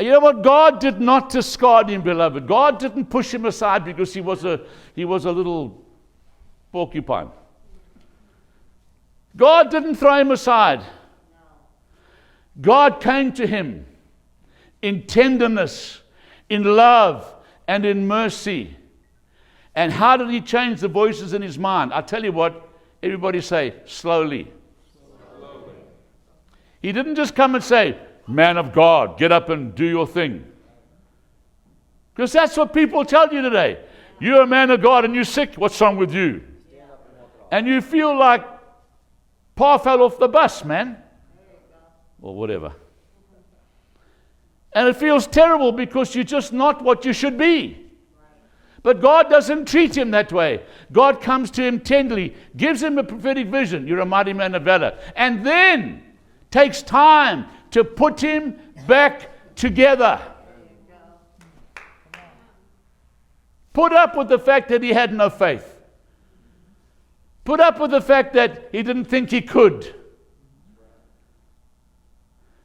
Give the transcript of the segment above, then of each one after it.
And you know what? God did not discard him, beloved. God didn't push him aside because he was a little porcupine. God didn't throw him aside. God came to him in tenderness, in love, and in mercy. And how did he change the voices in his mind? I tell you what, everybody say, slowly. Slowly. He didn't just come and say, man of God, get up and do your thing. Because that's what people tell you today. You're a man of God and you're sick. What's wrong with you? And you feel like Pa fell off the bus, man. Or whatever. And it feels terrible because you're just not what you should be. But God doesn't treat him that way. God comes to him tenderly, gives him a prophetic vision. You're a mighty man of valor. And then takes time to put him back together. Put up with the fact that he had no faith. Put up with the fact that he didn't think he could.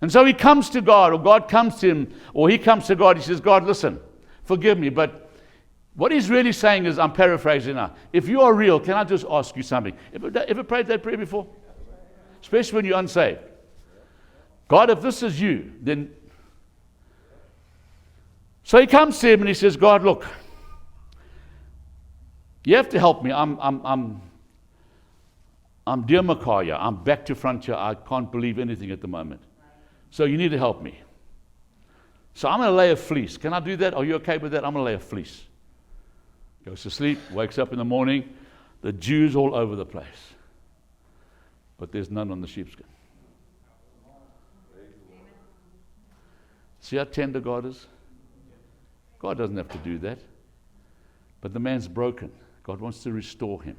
And so he comes to God, or God comes to him, or he comes to God. He says, God, listen, forgive me, but what he's really saying is, I'm paraphrasing now. If you are real, can I just ask you something? Ever prayed that prayer before? Especially when you're unsaved. God, if this is you, then... So he comes to him and he says, God, look, you have to help me. I'm dear Micaiah. I'm back to frontier. I can't believe anything at the moment. So you need to help me. So I'm going to lay a fleece. Can I do that? Are you okay with that? I'm going to lay a fleece. Goes to sleep, wakes up in the morning. The Jews all over the place. But there's none on the sheepskin. See how tender God is? God doesn't have to do that. But the man's broken. God wants to restore him.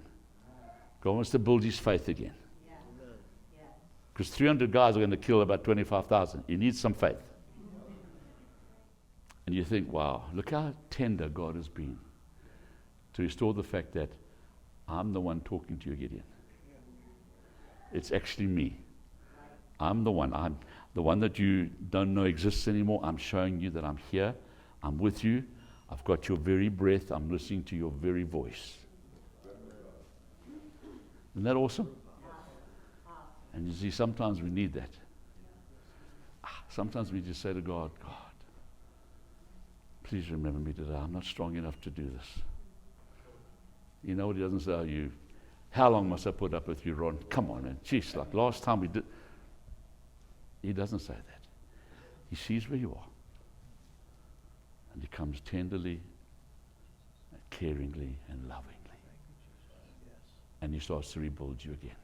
God wants to build his faith again. Because 300 guys are going to kill about 25,000. You need some faith. And you think, wow, look how tender God has been to restore the fact that I'm the one talking to you, Gideon. It's actually me. I'm the one that you don't know exists anymore. I'm showing you that I'm here. I'm with you. I've got your very breath. I'm listening to your very voice. Isn't that awesome? And you see, sometimes we need that. Sometimes we just say to God, God, please remember me today. I'm not strong enough to do this. You know what he doesn't say? Oh, how long must I put up with you, Ron? Come on, man. Jeez, like last time we did. He doesn't say that. He sees where you are. And he comes tenderly, caringly, and lovingly. And he starts to rebuild you again.